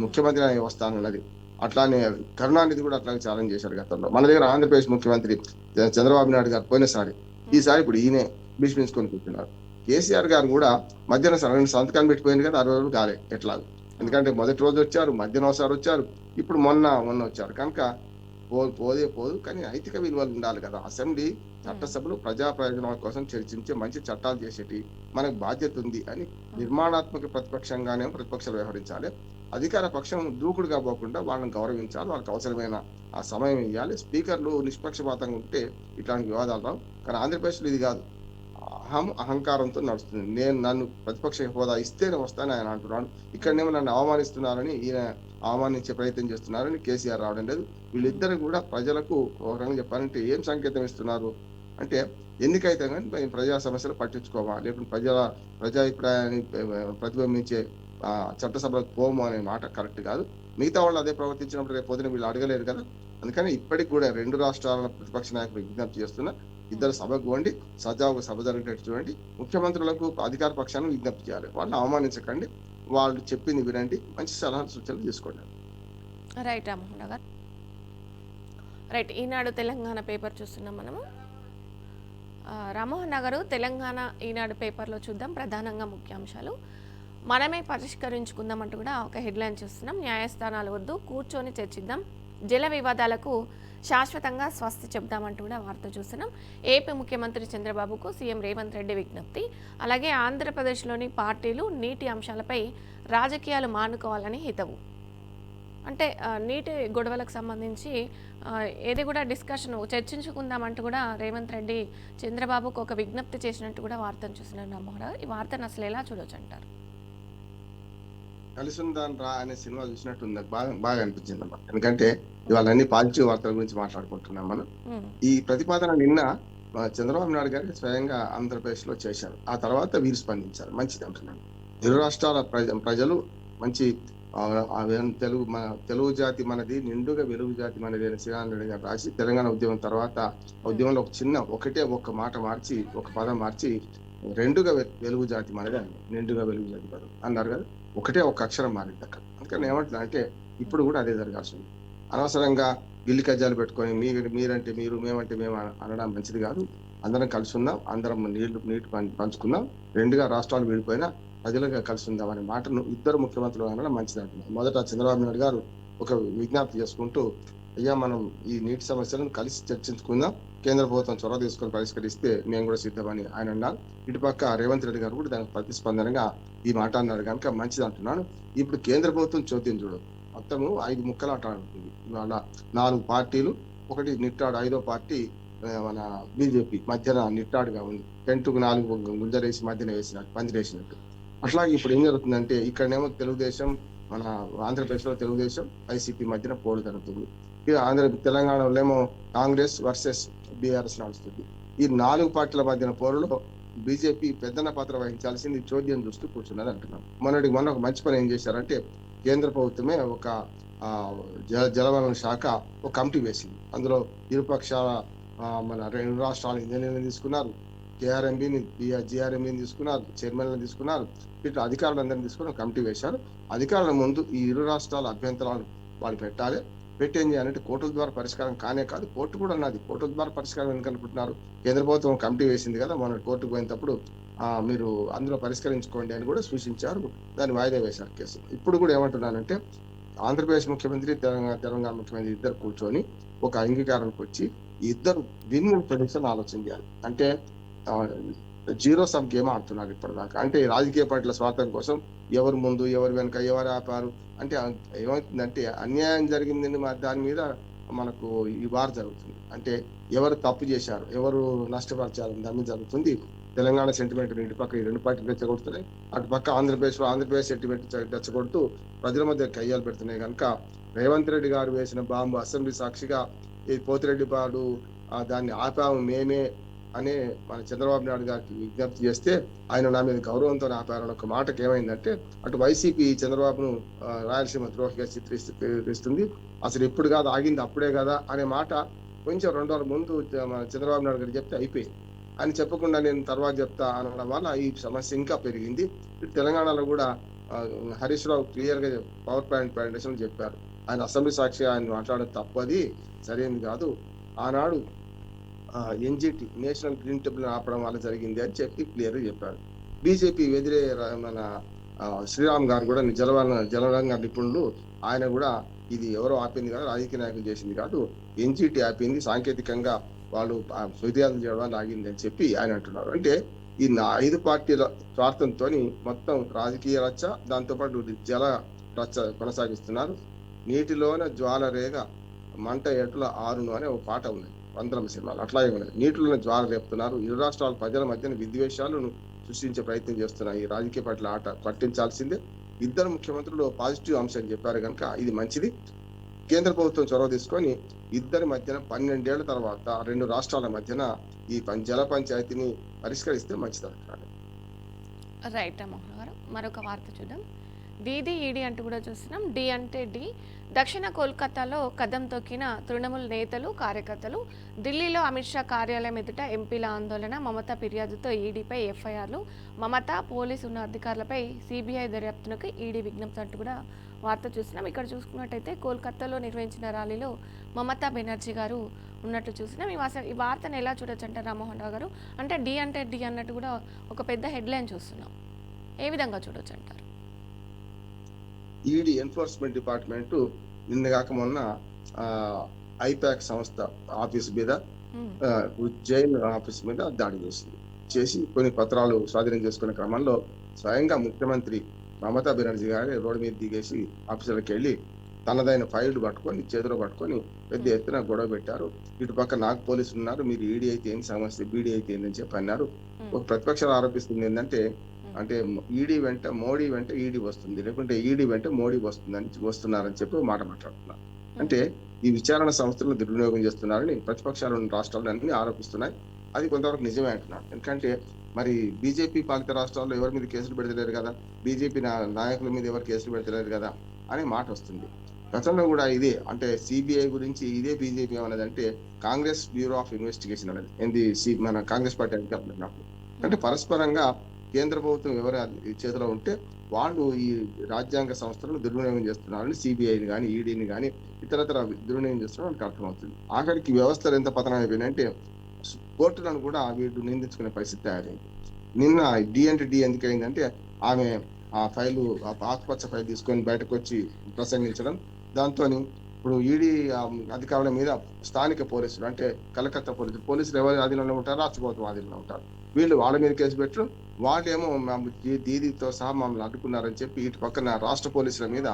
S2: ముఖ్యమంత్రి వస్తానన్నది. అట్లానే కరుణానిధి కూడా అట్లాగే ఛాలెంజ్ చేశాడు గతంలో. మన దగ్గర ఆంధ్రప్రదేశ్ ముఖ్యమంత్రి చంద్రబాబు నాయుడు గారు పోయినసారి, ఈసారి ఇప్పుడు ఈయనే భీష్మించుకొని కూర్చున్నారు. కేసీఆర్ గారు కూడా మధ్యాహ్నం సంతకాలు పెట్టిపోయింది కదా, 60 రోజులు కాలే ఎట్లాగో. ఎందుకంటే మొదటి రోజు వచ్చారు, మధ్యాహ్నం ఒకసారి వచ్చారు, ఇప్పుడు మొన్న వచ్చారు కనుక పోదే పోదు. కానీ నైతిక విలువలు ఉండాలి కదా. అసెంబ్లీ చట్టసభలు ప్రజా ప్రయోజనాల కోసం చర్చించే మంచి చట్టాలు చేసేటి మనకు బాధ్యత ఉంది అని నిర్మాణాత్మక ప్రతిపక్షంగానే ప్రతిపక్షాలు వ్యవహరించాలి. అధికార పక్షం దూకుడుగా పోకుండా వాళ్ళని గౌరవించాలి, వాళ్ళకి అవసరమైన ఆ సమయం ఇవ్వాలి. స్పీకర్లు నిష్పక్షపాతంగా ఉంటే ఇట్లాంటి వివాదాలు రావు. కానీ ఆంధ్రప్రదేశ్లో ఇది కాదు, అహంకారంతో నడుస్తుంది. నన్ను ప్రతిపక్ష హోదా ఇస్తేనే వస్తానని ఆయన అంటున్నాడు. ఇక్కడనేమో నన్ను అవమానిస్తున్నారని ఈయన అవమానించే ప్రయత్నం చేస్తున్నారని కేసీఆర్ రావడం లేదు. వీళ్ళిద్దరు కూడా ప్రజలకు ఒక రకంగా చెప్పాలంటే ఏం సంకేతం ఇస్తున్నారు అంటే, ఎన్నికైతే కానీ ప్రజా సమస్యలు పట్టించుకోవాలి, లేకుంటే ప్రజాభిప్రాయాన్ని ప్రతిబింబించే చట్టసభలకు పోము అనే మాట కరెక్ట్ కాదు. మిగతా వాళ్ళు అదే ప్రవర్తించినప్పుడు రేపు పొద్దున వీళ్ళు అడగలేరు కదా. అందుకని ఇప్పటికి కూడా 2 రాష్ట్రాల ప్రతిపక్ష నాయకులు విజ్ఞప్తి చేస్తున్నా, ఇద్దరు సభకు వండి సజావుగా సభ జరిగేటట్టు చూడండి. ముఖ్యమంత్రులకు అధికార పక్షాన్ని విజ్ఞప్తి చేయాలి, వాళ్ళని అవమానించకండి, వాళ్ళు చెప్పింది వినండి, మంచి సలహాలు సూచనలు తీసుకోండి.
S1: రైట్ రామ్మోహన్ గారు. రైట్, ఈనాడు తెలంగాణ పేపర్ చూస్తున్నాం మనము. రామ్మోహన్ గారు, తెలంగాణ ఈనాడు పేపర్లో చూద్దాం ప్రధానంగా ముఖ్యాంశాలు. మనమే పరిష్కరించుకుందామంటూ కూడా ఒక హెడ్లైన్ చూస్తున్నాం. న్యాయస్థానాలు వద్దు, కూర్చొని చర్చిద్దాం, జల వివాదాలకు శాశ్వతంగా స్వస్తి చెప్దామంటూ కూడా వార్త చూస్తున్నాం. ఏపీ ముఖ్యమంత్రి చంద్రబాబుకు సీఎం రేవంత్ రెడ్డి విజ్ఞప్తి. అలాగే ఆంధ్రప్రదేశ్లోని పార్టీలు నీటి అంశాలపై రాజకీయాలు మానుకోవాలని హితవు. అంటే నీటి గొడవలకు సంబంధించి ఏది కూడా డిస్కషన్ చర్చించుకుందామంటూ కూడా రేవంత్ రెడ్డి చంద్రబాబుకు ఒక విజ్ఞప్తి చేసినట్టు కూడా వార్తను చూస్తున్నాం. రామ్మోహన్, ఈ వార్తను అసలు ఎలా చూడొచ్చు అంటారు?
S2: కలిసుందాన్ రా అనే సినిమా చూసినట్టు ఉంది, బాగా అనిపించింది అన్నమాట. ఎందుకంటే ఇవాళ అన్ని పాజిటివ్ వార్తల గురించి మాట్లాడుకుంటున్నాం మనం. ఈ ప్రతిపాదన నిన్న చంద్రబాబు నాయుడు గారికి స్వయంగా ఆంధ్రప్రదేశ్ లో చేశారు. ఆ తర్వాత వీరు స్పందించారు, మంచిది అంటున్నాను. ఇరు రాష్ట్రాల ప్రజలు మంచి తెలుగు జాతి మనది, నిండుగా వెలుగు జాతి మనది అని శ్రీరామరెడ్డి గారు రాసి, తెలంగాణ ఉద్యమం తర్వాత ఉద్యమంలో ఒక్క మాట మార్చి, ఒక పదం మార్చి, రెండుగా వెలుగు జాతి మనది అని, నిండుగా వెలుగు జాతి పదం అన్నారు కదా. ఒక అక్షరం మారింది అక్కడ. అందుకని ఏమంటున్నా అంటే ఇప్పుడు కూడా అదే జరగాల్సింది. అనవసరంగా గిల్లి కజ్జాలు పెట్టుకొని మీరంటే మీరు, మేమంటే మేము అనడం మంచిది కాదు. అందరం కలిసి ఉందాం, అందరం నీటి పంచుకుందాం, రెండుగా రాష్ట్రాలు విడిపోయినా ప్రజలుగా కలిసి ఉందాం అనే మాటను ఇద్దరు ముఖ్యమంత్రులు అనడం మంచిది అంటున్నారు. మొదట చంద్రబాబు నాయుడు గారు ఒక విజ్ఞప్తి చేసుకుంటూ, అయ్యా మనం ఈ నీటి సమస్యలను కలిసి చర్చించుకుందాం, కేంద్ర ప్రభుత్వం చొరవ తీసుకొని పరిష్కరిస్తే మేము కూడా సిద్ధమని ఆయన అన్నారు. ఇటుపక్క రేవంత్ రెడ్డి గారు కూడా దానికి ప్రతిస్పందనగా ఈ మాట అన్నారు కనుక మంచిది అంటున్నాను. ఇప్పుడు కేంద్ర ప్రభుత్వం చోద్యం చూడదు, మొత్తము 5 ముక్కలాట ఆడుతుంది. ఇవాళ 4 పార్టీలు, ఒకటి నిట్టాడు, 5వ పార్టీ మన బీజేపీ మధ్యన నిట్టాడుగా ఉంది. టెంటుకు 4 గుంజలేసి మధ్యన వేసినట్టు, పందిరేసినట్టు. అట్లాగే ఇప్పుడు ఏం జరుగుతుందంటే, ఇక్కడనేమో తెలుగుదేశం, మన ఆంధ్రప్రదేశ్ లో తెలుగుదేశం వైసీపీ మధ్యన పోరు జరుగుతుంది. తెలంగాణలో ఏమో కాంగ్రెస్ వర్సెస్ బీఆర్ఎస్ నడుస్తుంది. ఈ 4 పార్టీల మధ్యన పోరులో బీజేపీ పెద్దన పాత్ర వహించాల్సింది చోద్యం చూస్తూ కూర్చున్నది అంటున్నాం. మొన్న ఒక మంచి పని ఏం చేశారంటే, కేంద్ర ప్రభుత్వమే ఒక జలవనరుల శాఖ ఒక కమిటీ వేసింది. అందులో ఇరుపక్షాల మన 2 రాష్ట్రాల ఇంజనీర్లను తీసుకున్నారు, కేఆర్ఎంబిని జిఆర్ఎంబిని తీసుకున్నారు, చైర్మన్లను తీసుకున్నారు, ఇట్లా అధికారులందరినీ తీసుకుని ఒక కమిటీ వేశారు. అధికారుల ముందు ఈ 2 రాష్ట్రాల అభ్యంతరాలు వాళ్ళు పెట్టాలి. పెట్టి ఏం చేయాలంటే కోర్టుల ద్వారా పరిష్కారం కానే కాదు, కోర్టు కూడా ఉన్నది, కోర్టుల ద్వారా పరిష్కారం ఎందుకు అనుకుంటున్నారు? కేంద్ర ప్రభుత్వం కమిటీ వేసింది కదా, మన కోర్టుకు పోయినప్పుడు మీరు అందులో పరిష్కరించుకోండి అని కూడా సూచించారు. దాన్ని వాయిదా వేశారు కేసు. ఇప్పుడు కూడా ఏమంటున్నానంటే, ఆంధ్రప్రదేశ్ ముఖ్యమంత్రి, తెలంగాణ ముఖ్యమంత్రి ఇద్దరు కూర్చొని ఒక అంగీకారానికి వచ్చి ఇద్దరు విన్ ప్రొడిక్షన్ ఆలోచన చేయాలి. అంటే జీరో సమ్ గేమ్ ఆడుతున్నారు ఇప్పటిదాకా. అంటే రాజకీయ పార్టీల స్వార్థం కోసం ఎవరు ముందు, ఎవరు వెనక, ఎవరు ఆపారు అంటే ఏమవుతుందంటే, అన్యాయం జరిగిందని దాని మీద మనకు ఈ వార్ జరుగుతుంది. అంటే ఎవరు తప్పు చేశారు, ఎవరు నష్టపరిచారు దాని మీద జరుగుతుంది. తెలంగాణ సెంటిమెంట్ ఇటు పక్క ఈ 2 పార్టీలు రెచ్చగొడుతున్నాయి, అటు పక్క ఆంధ్రప్రదేశ్ సెంటిమెంట్ రెచ్చగొడుతూ ప్రజల మధ్య కయ్యాలు పెడుతున్నాయి. కనుక రేవంత్ రెడ్డి గారు వేసిన బాంబు అసెంబ్లీ సాక్షిగా ఈ పోతిరెడ్డిపాడు దాన్ని ఆపాము మేమే అనే మన చంద్రబాబు నాయుడు గారికి విజ్ఞప్తి చేస్తే, ఆయన నా మీద గౌరవంతో ఆపారని ఒక మాటకి ఏమైందంటే, అటు వైసీపీ చంద్రబాబును రాయలసీమ ద్రోహిగా చిత్రిస్తుంది. అసలు ఎప్పుడు కాదు ఆగింది అప్పుడే కదా అనే మాట కొంచెం 2 రోజుల ముందు చంద్రబాబు నాయుడు గారు చెప్తే అయిపోయింది అని చెప్పకుండా నేను తర్వాత చెప్తా అనడం వల్ల ఈ సమస్య ఇంకా పెరిగింది. తెలంగాణలో కూడా హరీష్ రావు క్లియర్ గా పవర్ పాయింట్ ప్రజెంటేషన్ చెప్పారు, ఆయన అసెంబ్లీ సాక్షిగా ఆయన మాట్లాడడం తప్పది, సరైనది కాదు. ఆనాడు ఎన్‌జిటి నేషనల్ గ్రీన్ ట్రిబ్యునల్ ఆపడం వల్ల జరిగింది అని చెప్పి క్లియర్‌గా చెప్పారు. బీజేపీ మన శ్రీరామ్ గారు కూడా జలవనరుల నిపుణులు. ఆయన కూడా ఇది ఎవరో ఆపింది కాదు, రాజకీయ నాయకులు చేసింది కాదు. ఎన్‌జిటి ఆపింది. సాంకేతికంగా వాళ్ళు ఫిర్యాదులు చేయడం వల్ల ఆగింది అని చెప్పి ఆయన అంటున్నారు. అంటే ఈ 5 పార్టీల స్వార్థంతోని మొత్తం రాజకీయ రచ్చ, దాంతో పాటు జల రచ్చ కొనసాగిస్తున్నారు. నీటిలోన జ్వాల రేగ మంట ఎటుల ఆరును అనే ఒక పాట ఉంది. 'వందనం' సినిమాలో. అట్లాగే ఉన్నది. నీటిలోనే జ్వాల రేపుతున్నారు. ఇరు రాష్ట్రాల ప్రజల మధ్యన విద్వేషాలను సృష్టించే ప్రయత్నం చేస్తున్నారు. ఈ రాజకీయ పార్టీల ఆట పట్టించాల్సిందే. ఇద్దరు ముఖ్యమంత్రులు పాజిటివ్ అంశం చెప్పారు గనుక ఇది మంచిది. కేంద్ర ప్రభుత్వం చొరవ తీసుకొని ఇద్దరి మధ్యన 12 ఏళ్ల తర్వాత 2 రాష్ట్రాల మధ్యన ఈ జల పంచాయతీని పరిష్కరిస్తే మంచిదంటున్నాను.
S1: రైట్ రామ్మోహన్ గారు. మరొక వార్త చూద్దాం. డీడీ ఈడీ అంటూ కూడా చూస్తున్నాం. డి అంటే డి. దక్షిణ కోల్కతాలో కదం తొక్కిన తృణమూల్ నేతలు, కార్యకర్తలు. ఢిల్లీలో అమిత్ షా కార్యాలయం ఎదుట ఎంపీల ఆందోళన. మమతా ఫిర్యాదుతో ఈడీపై ఎఫ్ఐఆర్లు. మమతా, పోలీసు ఉన్న అధికారులపై సిబిఐ దర్యాప్తునకు ఈడీ విజ్ఞప్తి అంటూ కూడా వార్త చూస్తున్నాం. ఇక్కడ చూసుకున్నట్టయితే కోల్కతాలో నిర్వహించిన ర్యాలీలో మమతా బెనర్జీ గారు ఉన్నట్లు చూసినాం. ఈ వార్తను ఎలా చూడొచ్చు అంటారు రామ్మోహన్ రావు గారు? అంటే డి అన్నట్టు కూడా ఒక పెద్ద హెడ్లైన్ చూస్తున్నాం. ఏ విధంగా చూడొచ్చు అంటారు?
S2: ఈడీ ఎన్ఫోర్స్మెంట్ డిపార్ట్మెంట్ నిన్న కాక మొన్న ఐపాక్ సంస్థ ఆఫీస్ మీద, జైన్ ఆఫీస్ మీద దాడి చేసి కొన్ని పత్రాలు స్వాధీనం చేసుకునే క్రమంలో స్వయంగా ముఖ్యమంత్రి మమతా బెనర్జీ గారి రోడ్డు మీద దిగేసి ఆఫీసులకు వెళ్ళి తనదైన ఫైల్ పట్టుకొని చేతిలో పట్టుకొని పెద్ద ఎత్తున గొడవ పెట్టారు. ఇటు పక్క నాకు పోలీసులు ఉన్నారు, మీరు ఈడీ అయితే ఏంటి సమస్య, బీడీ అయితే ఏంటని చెప్పి అన్నారు. ఒక ప్రతిపక్షాలు ఆరోపిస్తుంది ఏంటంటే, అంటే ఈడీ వెంట మోడీ వెంట ఈడీ వస్తుంది, లేకుంటే ఈడీ వెంట మోడీ వస్తున్నారని చెప్పి మాట మాట్లాడుతున్నారు. అంటే ఈ విచారణ సంస్థలను దుర్వినియోగం చేస్తున్నారని ప్రతిపక్షాలు రాష్ట్రాలు అన్ని ఆరోపిస్తున్నాయి. అది కొంతవరకు నిజమే అంటున్నారు. ఎందుకంటే మరి బీజేపీ పాలిత రాష్ట్రాల్లో ఎవరి మీద కేసులు పెడతలేరు కదా, బీజేపీ నాయకుల మీద ఎవరు కేసులు పెడతలేరు కదా అనే మాట వస్తుంది. గతంలో కూడా ఇదే, అంటే సిబిఐ గురించి ఇదే బీజేపీ ఏమన్నదంటే కాంగ్రెస్ బ్యూరో ఆఫ్ ఇన్వెస్టిగేషన్ అనేది మన కాంగ్రెస్ పార్టీ అధికారులు ఉన్నప్పుడు. అంటే పరస్పరంగా కేంద్ర ప్రభుత్వం ఎవరి చేతిలో ఉంటే వాళ్ళు ఈ రాజ్యాంగ సంస్థలను దుర్వినియోగం చేస్తున్నారని సిబిఐని కానీ ఈడీని కానీ ఇతరతర దుర్వినియోగం చేస్తున్నారని మనకు అర్థమవుతుంది. ఆఖరికి వ్యవస్థలు ఎంత పతనం అయిపోయినాయంటే కోర్టులను కూడా వీళ్ళు నిందించుకునే పరిస్థితి తయారైంది. నిన్న డి అంటే డి ఎందుకైందంటే ఆమె ఆ ఫైలు, ఆకుపచ్చ ఫైల్ తీసుకొని బయటకు వచ్చి ప్రసంగించడం, దాంతో ఇప్పుడు ఈడీ అధికారుల మీద స్థానిక పోలీసులు, అంటే కలకత్తా పోలీసులు ఎవరి ఆధీనంలో ఉంటారు, రాష్ట్ర ప్రభుత్వం ఆధీనంలో ఉంటారు. వీళ్ళు వాళ్ళ మీద కేసు పెట్టడం, వాళ్ళేమో దీదీతో సహా మమ్మల్ని అడ్డుకున్నారని చెప్పి ఇటు పక్కన రాష్ట్ర పోలీసుల మీద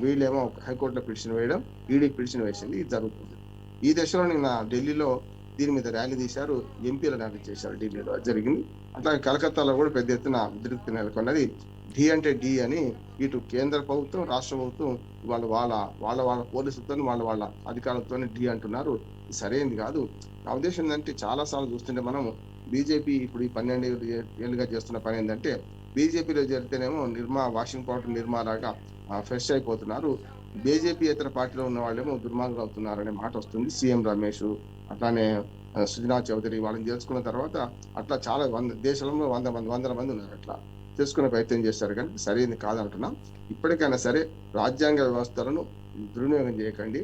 S2: వీళ్ళేమో హైకోర్టులో పిటిషన్ వేయడం, ఈడీ పిటిషన్ వేసింది. ఇది జరుగుతుంది. ఈ దశలో నిన్న ఢిల్లీలో దీని మీద ర్యాలీ తీశారు, ఎంపీల ర్యాలీ చేశారు, ఢిల్లీలో జరిగింది. అట్లాగే కలకత్తాలో కూడా పెద్ద ఎత్తున ఉద్రిక్తత నెలకొన్నది. డి అంటే డి అని ఇటు కేంద్ర ప్రభుత్వం, రాష్ట్ర ప్రభుత్వం వాళ్ళ పోలీసులతో వాళ్ళ అధికారులతో డి అంటున్నారు. ఇది సరైనది కాదు. నా ఉద్దేశం ఏంటంటే చాలా సార్లు చూస్తుంటే మనం బీజేపీ ఇప్పుడు ఈ 12 ఏళ్ళుగా చేస్తున్న పని ఏంటంటే బీజేపీలో జరిగితేనేమో వాషింగ్ పౌడర్ నిర్మా లాగా ఫ్రెష్ అయిపోతున్నారు, బీజేపీ ఇతర పార్టీలో ఉన్న వాళ్ళేమో దుర్మార్గులు అవుతున్నారు అనే మాట వస్తుంది. సీఎం రమేష్, అట్లానే సుజనా చౌదరి వాళ్ళని తెలుసుకున్న తర్వాత అట్లా చాలా దేశంలో వందల మంది ఉన్నారు. అట్లా తెలుసుకునే ప్రయత్నం చేస్తారు, కానీ సరైనది కాదంటున్నాం. ఇప్పటికైనా సరే రాజ్యాంగ వ్యవస్థలను దుర్వినియోగం చేయకండి,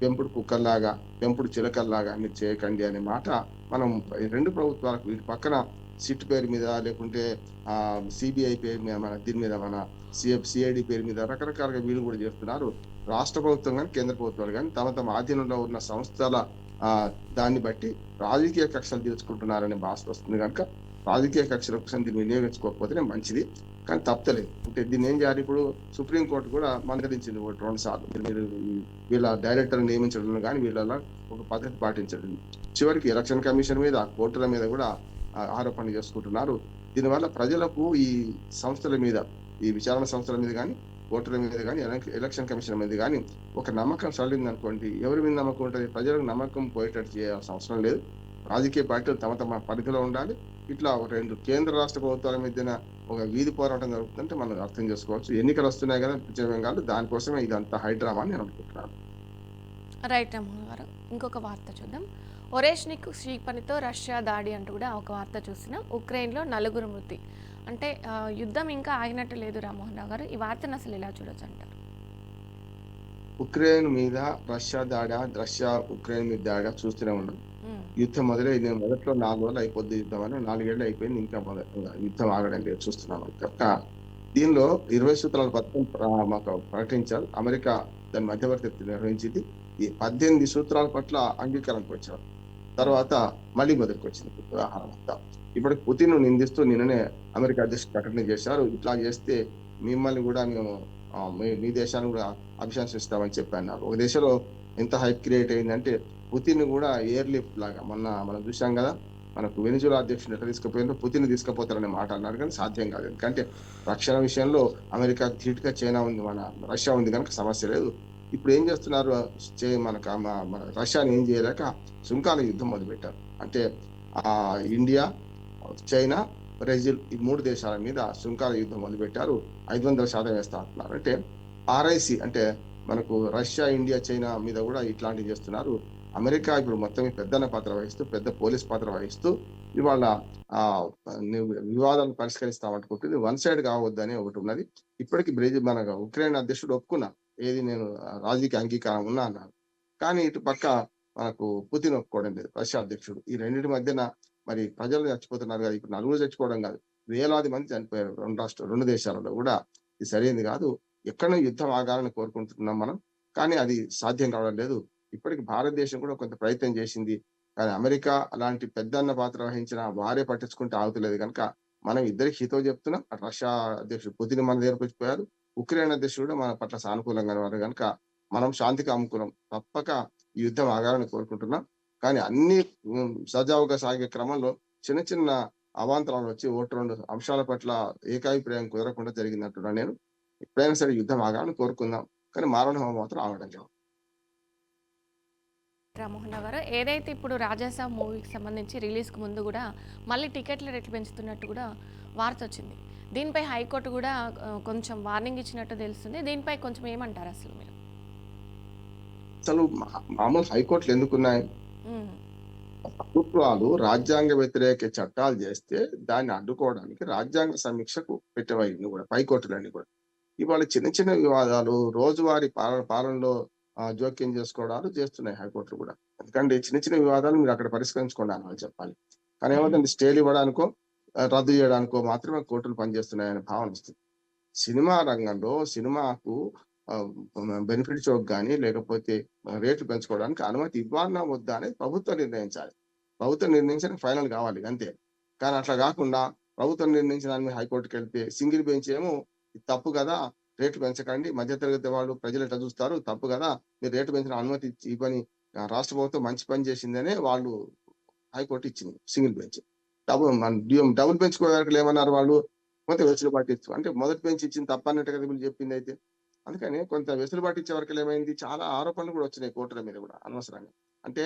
S2: పెంపుడు కుక్కల్లాగా, పెంపుడు చిలకల్లాగా మీరు చేయకండి అనే మాట మనం రెండు ప్రభుత్వాలకు, వీటి పక్కన సిట్ పేరు మీద, లేకుంటే సిబిఐ పేరు మీద, దీని మీద మన సిఐడి పేరు మీద రకరకాలుగా వీళ్ళు కూడా చేస్తున్నారు. రాష్ట్ర ప్రభుత్వం కానీ కేంద్ర ప్రభుత్వాలు కానీ తమ ఆధీనంలో ఉన్న సంస్థల దాన్ని బట్టి రాజకీయ కక్షలు తీర్చుకుంటున్నారనే భాష వస్తుంది. కనుక రాజకీయ కక్షల కోసం దీన్ని వినియోగించుకోకపోతేనే మంచిది, కానీ తప్పలేదు. అంటే దీన్ని ఏం చేయాలి? ఇప్పుడు సుప్రీంకోర్టు కూడా మందలించింది 2 సార్లు, మీరు వీళ్ళ డైరెక్టర్ నియమించడం కానీ వీళ్ళ ఒక పద్ధతి పాటించడం. చివరికి ఎలక్షన్ కమిషన్ మీద, కోర్టుల మీద కూడా ఆరోపణలు చేసుకుంటున్నారు. దీనివల్ల ప్రజలకు ఈ సంస్థల మీద, ఈ విచారణ సంస్థల మీద కానీ, కోర్టుల మీద కానీ, ఎలక్షన్ కమిషన్ మీద కానీ ఒక నమ్మకం సడలింది అనుకోండి. ఎవరి మీద నమ్మకం ఉంటుంది? ప్రజలకు నమ్మకం పోయేటట్టు చేయాల్సిన అవసరం లేదు. రాజకీయ పార్టీలు తమ పరిధిలో ఉండాలి. ఇట్లా 2 కేంద్ర రాష్ట్ర ప్రభుత్వాల మధ్యన ఒక వీధి పోరాటం జరుగుతుందంటే మనం అర్థం చేసుకోవచ్చు. ఎన్నికలు వస్తున్నాయి కదా పశ్చిమ బెంగాల్, దానికోసమే ఇదంతా హైడ్రామా అని నేను అనుకుంటున్నాను.
S1: రైట్ రామ్మోహన్ గారు. ఇంకొక వార్త చూద్దాం. ఒరేష్నిక్ క్షిపణితో రష్యా దాడి అంటూ కూడా ఒక వార్త చూస్తున్నాం. ఉక్రెయిన్లో 4 మృతి. అంటే యుద్ధం ఇంకా ఆగినట్టు లేదు రామ్మోహన్ రావు గారు. ఈ వార్తను అసలు ఎలా చూడొచ్చు అంటారు?
S2: ఉక్రెయిన్ మీద రష్యా ఉక్రెయిన్ మీద దాడా చూస్తూనే ఉన్నాం.
S1: హ్మ్.
S2: యుద్ధం మొదలైంది మొదట్లో 4 రోజులు అయిపోద్ది యుద్ధం అని 4 ఏళ్ళు అయిపోయింది. ఇంకా యుద్ధం ఆగడం లేదు చూస్తున్నాము. కనుక దీనిలో 20 సూత్రాల పథకం మాకు ప్రకటించారు. అమెరికా దాని మధ్యవర్తిత్వం నిర్వహించింది. ఈ 18 సూత్రాల పట్ల అంగీకారానికి వచ్చారు. తర్వాత మళ్ళీ మొదలుకొచ్చింది వ్యవహారం అంతా. ఇప్పటికి పుతిన్‌ను నిందిస్తూ నిన్ననే అమెరికా అధ్యక్షుడు ప్రకటన చేశారు. ఇట్లా చేస్తే మిమ్మల్ని గూడా మేము మీ దేశాన్ని గూడా అభిశంసిస్తామని చెప్పన్నారు. ఒక దేశంలో ఎంత హైప్ క్రియేట్ అయిందంటే పుతిన్ గూడా ఎయిర్ లిఫ్ట్ లాగా మొన్న మనం చూసాం గదా! మనకు వెనిజులా అధ్యక్షుడిని ఎట్లా తీసుకుపోయిండ్రో పుతిన్‌ని తీసుకుపోతారనే మాట అన్నారు గానీ సాధ్యం కాదు. ఎందుకంటే రక్షణ విషయంలో అమెరికాకు ధీటుగా చైనా ఉంది. రష్యా ఉంది గనుక సమస్య లేదు. ఇప్పుడేం చేస్తున్నారు మనకు మన రష్యాని ఏం చేయలేక సుంకాల యుద్ధం మొదలుపెట్టారు. అంటే ఇండియా, చైనా, బ్రెజిల్ ఈ 3 దేశాల మీద సుంకాల యుద్ధం మొదలుపెట్టారు. 500% వేస్తా అంటున్నారు. అంటే ఆర్ఐసి అంటే మనకు రష్యా, ఇండియా, చైనా మీద గూడా ఇట్లాంటివి చేస్తున్నారు. అమెరికా ఇప్పుడు మొత్తం పెద్దన్న పాత్ర వహిస్తూ, పెద్ద పోలీస్ పాత్ర వహిస్తూ ఇవాళ ఆహ్, వివాదాలను పరిష్కరిస్తామనుకుంటుంది. వన్ సైడ్ కావద్దని ఒకటున్నది. ఇప్పటికి మన ఉక్రెయిన్ అధ్యక్షుడు ఒప్పుకున్నారు. ఏది నేను రాజకీయ అంగీకారం ఉన్నా అన్నారు. కానీ ఇటు పక్క మనకు పుతిన్ ఒప్పుకోవడం లేదు. రష్యా అధ్యక్షుడు. ఈ రెండిటి మధ్యన మరి ప్రజలు చచ్చిపోతున్నారు కదా! ఇప్పుడు నలుగురు చచ్చిపోవడం కాదు. వేలాది మంది చనిపోయారు. 2 దేశాలలో గూడా ఇది సరైంది గాదు. ఎక్కడో యుద్ధం ఆగాలని కోరుకుంటున్నాం మనం. కానీ అది సాధ్యం కావడం లేదు. ఇప్పటికి భారతదేశం కూడా కొంత ప్రయత్నం చేసింది. కానీ అమెరికా అలాంటి పెద్దన్న పాత్ర వహించిన వారే పట్టించుకుంటే ఆగుతలేదు గనుక మనం ఇద్దరికి హితవు చెప్తున్నాం. అటు రష్యా అధ్యక్షుడు పుతిన్ మన దగ్గరకొచ్చిపోయారు. ఉక్రెయిన్ అధ్యక్షుడు కూడా మన పట్ల సానుకూలంగానే ఉన్నారు గనుక మనం శాంతికి అమ్ముకున్నాం. తప్పక ఈ యుద్ధం ఆగాలని కోరుకుంటున్నాం. కానీ అన్ని సజావుగా సాగే క్రమంలో చిన్న చిన్న అవాంతరాలొచ్చి 2 అంశాల పట్ల ఏకాభిప్రాయం కుదరకుండా జరిగిందంటున్నాను నేను. ఎప్పుడైనా సరే యుద్ధం ఆగాలని కోరుకుందాం. కానీ మారణ హోమం మాత్రం ఆగడం లేదు.
S1: రామ్మోహన్ రావు గారు, ఏదైతే ఇప్పుడు 'రాజాసాబ్' మూవీకి సంబంధించి రిలీజ్‌కి ముందు గూడా మళ్ళీ టికెట్ల రేట్లు పెంచుతున్నట్టు గూడా వార్తొచ్చింది. దీనిపై హైకోర్టు గూడా కొంచెం వార్నింగ్ ఇచ్చినట్టు తెలుస్తుంది. దీనిపై కొంచెం ఏమంటారు అసలు మీరు?
S2: అసలు మామూలు హైకోర్టులు ఎందుకున్నాయి?
S1: హ్మ్.
S2: ప్రభుత్వాలు రాజ్యాంగ వ్యతిరేక చట్టాలు చేస్తే దాన్ని అడ్డుకోవడానికి రాజ్యాంగ సమీక్షకు పెట్టేవా ఇన్ని కూడా హైకోర్టులన్నీ కూడా. ఇవాళ చిన్న చిన్న వివాదాలు రోజువారీ పాలనలో జోక్యం చేసుకోవడాలు చేస్తున్నాయి హైకోర్టులు కూడా. ఎందుకంటే చిన్న చిన్న వివాదాలు మీరు అక్కడ పరిష్కరించుకోండి అని వాళ్ళు చెప్పాలి. కానీ ఏమవుతుంది స్టేలు ఇవ్వడానికో, రద్దు చేయడానికో మాత్రమే కోర్టులు పనిచేస్తున్నాయనే భావన వస్తుంది. సినిమా రంగంలో సినిమాకు ఆహ్, బెనిఫిట్ షోకి గాని లేకపోతే రేట్లు పెంచుకోవడానికి అనుమతి ఇవ్వాలనా వద్దా అనేది ప్రభుత్వం నిర్ణయించాలి. ప్రభుత్వం నిర్ణయించడానికి ఫైనల్ కావాలి అంతే. కానీ అట్లా గాకుండా ప్రభుత్వం నిర్ణయించిన దాని మీద హైకోర్ట్‌కెళ్తే సింగిల్ బెంచ్ ఏమో ఇది తప్పు గదా! రేట్లు పెంచకండి. మధ్య తరగతి వాళ్ళు ప్రజలు ఎట్లా చూస్తారు? తప్పు గదా! మీరు రేట్లు పెంచిన అనుమతి ఇవ్వని రాష్ట్ర ప్రభుత్వం మంచి పని చేసిందనే వాళ్ళు హైకోర్ట్ ఇచ్చింది. Single bench. డబుల్ బెంచ్ కోటార్కులు ఏమన్నారు వాళ్ళు? కొంత వెసులుబాటు ఇచ్చు. అంటే మొదటి బెంచ్ ఇచ్చింది తప్పన్నట్టు కదా వీళ్ళు చెప్పిందయితే. అందుకని కొంత వెసులుబాటు ఇచ్చే వరకల్లా ఏమైంది? చాలా ఆరోపణలు కూడా వచ్చినాయి కోర్టుల మీద గూడా అనవసరంగా. అంటే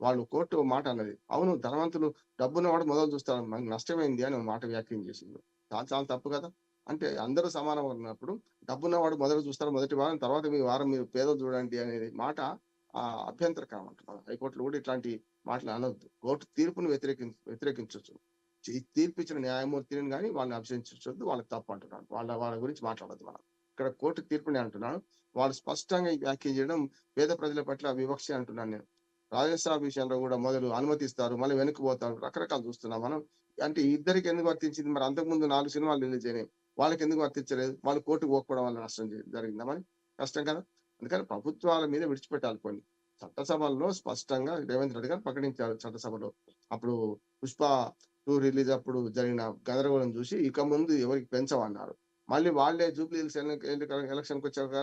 S2: వాళ్ళు కోర్టు ఓ మాట అన్నది. అవును ధనవంతులు డబ్బున్నవాడు మొదలు చూస్తాడు. మనకు నష్టమైంది అని ఓ మాట వ్యాఖ్యానం చేసింది. చాలా చాలా తప్పు కదా! అంటే అందరూ సమానం అన్నప్పుడు డబ్బున్నవాడు మొదట చూస్తాడు మొదటి వారం. తర్వాత మీ వారం మీరు పేదలు చూడండి అనేది మాట అభ్యంతరకరం అంటున్నారు. హైకోర్టులో కూడా ఇట్లాంటి మాటలు అనొద్దు. కోర్టు తీర్పును వ్యతిరేకించొచ్చు. తీర్పు ఇచ్చిన న్యాయమూర్తిని గాని వాళ్ళని అభిశంసించొద్దు. వాళ్ళకి తప్పు అంటున్నాను. వాళ్ళ గురించి మాట్లాడొద్దు మనం. ఇక్కడ కోర్టు తీర్పుని అంటున్నాను. వాళ్ళు స్పష్టంగా ఈ వ్యాఖ్య చేయడం పేద ప్రజల పట్ల వివక్ష అంటున్నాను నేను. రాజస్థాన్ విషయంలో గూడా మొదలు అనుమతిస్తారు. మళ్ళీ వెనక్కి పోతారు. రకరకాలు చూస్తున్నాం మనం. అంటే ఇద్దరికి ఎందుకు వర్తించింది? మరి అంతకుముందు 4 సినిమాలు రిలీజ్ అయినాయి. వాళ్ళకెందుకు వర్తించలేదు? వాళ్ళు కోర్టుకు పోకపోవడం వల్ల నష్టం జరిగిందా మరి? కష్టం కదా! అందుకని ప్రభుత్వాల మీద విడిచిపెట్టాలి కొన్ని. చట్టసభల్లో స్పష్టంగా రేవంత్ రెడ్డి గారు ప్రకటించారు చట్టసభలో. అప్పుడు 'పుష్ప 2' రిలీజ్ అప్పుడు జరిగిన గందరగోళం చూసి ఇక ముందు ఎవరికి పెంచమన్నారు. మళ్ళీ వాళ్ళే జూబ్లీ హిల్స్ ఎలక్షన్‌కొచ్చాక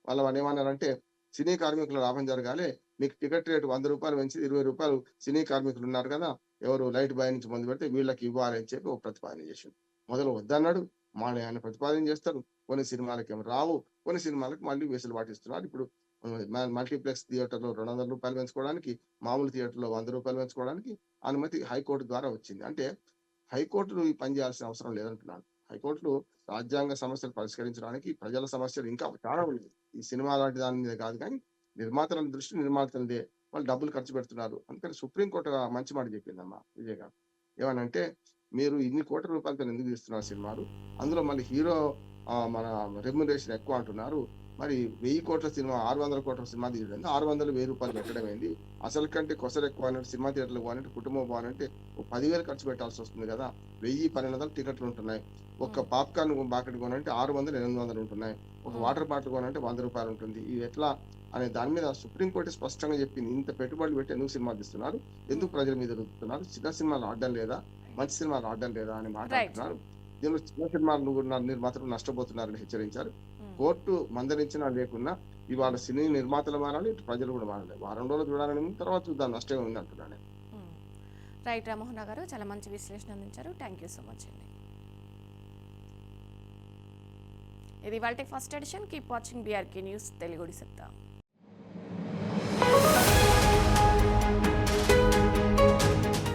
S2: వాళ్ళేమన్నారంటే సినీ కార్మికుల లాభం జరగాలి. మీకు టికెట్ రేట్ రూ. 100 పెంచి రూ. 20 సినీ కార్మికులున్నారు కదా! ఎవరు లైట్ బాయ్ నుంచి మొదలుపెడితే వీళ్ళకి ఇవ్వాలి అని చెప్పి ఒక ప్రతిపాదన చేసిండు. మొదలు వద్దన్నాడు. మళ్ళీ ఆయన ప్రతిపాదన చేస్తాడు. కొన్ని సినిమాలకేమో రావు. కొన్ని సినిమాలకు మళ్ళీ వెసులుబాటు ఇస్తున్నారు. ఇప్పుడు మల్టీప్లెక్స్ థియేటర్‌లో రూ. 200 పెంచుకోవడానికి, మామూలు థియేటర్‌లో రూ. 100 పెంచుకోవడానికి అనుమతి హైకోర్ట్ ద్వారా వచ్చింది. అంటే హైకోర్టులు ఈ పని చేయాల్సిన అవసరం లేదంటున్నాను. హైకోర్టులు రాజ్యాంగ సమస్యలు పరిష్కరించడానికి ప్రజల సమస్యలు ఇంకా చాలా ఉన్నాయి. ఈ సినిమా లాంటి దాని మీద కాదు కానీ నిర్మాతల దృష్టి నిర్మాతలదే. వాళ్ళు డబ్బులు ఖర్చు పెడుతున్నారు. అందుకని సుప్రీం కోర్ట్ మంచి మాట చెప్పిందమ్మా విజయ్ గారు. ఏమనంటే, "మీరు ఇన్ని కోట్ల రూపాయలతో ఎందుకు తీస్తున్నారు సినిమాలు? అందులో మళ్ళీ హీరో మన రెమ్యునరేషన్ ఎక్కువ అంటున్నారు. మరి 1000 కోట్ల సినిమా 600 కోట్ల సినిమా తీయడం 600 1000 పెట్టడం ఏంది? అసలు కంటే కొసరు ఎక్కువ అన్నట్టు సినిమా థియేటర్‌లకు పోవాలంటే కుటుంబం పోవాలంటే ఓ 10,000 ఖర్చు పెట్టాల్సి వస్తుంది కదా! 1000, 1200 టికెట్లు ఉంటున్నాయి. ఒక్క పాప్‌కార్న్ ప్యాకెట్ కొనాలంటే 600, 800 ఉంటున్నాయి. ఒక వాటర్ బాటిల్ కొనాలంటే రూ. 100 ఉంటుంది. ఇవి ఎట్లా అనే దాని మీద సుప్రీం కోర్టే స్పష్టంగా చెప్పింది. ఇంత పెట్టుబడులు పెట్టి ఎందుకు సినిమాలు తీస్తున్నారు? ఎందుకు ప్రజల మీద రుద్దుతున్నారు? చిన్న సినిమాలు ఆడడం లేదా? మంచి సినిమాలు ఆడడం లేదా? అని
S1: రైట్.
S2: మాట్లాడుతున్నారు. దీనిలో చిన్న సినిమాలు నిర్మాతలు నష్టపోతున్నారని హెచ్చరించారు. కోర్టు మందలించినా లేకున్నా ఇవాళ సినీ నిర్మాతలు మారాలి, ఇటు ప్రజలు కూడా మారాలి. వారం రోజులు చూడాలని ఉంది, తర్వాత చూద్దాం నష్టం ఉంది అంటున్నాను నేను.
S1: రైట్ రామ్మోహన్ గారు, చాలా మంచి విశ్లేషణ అందించారు. థ్యాంక్ యూ సో మచ్ అండి. ఇది వాళ్ళ first edition. Keep watching BRK news తెలుగుడి సత్తా.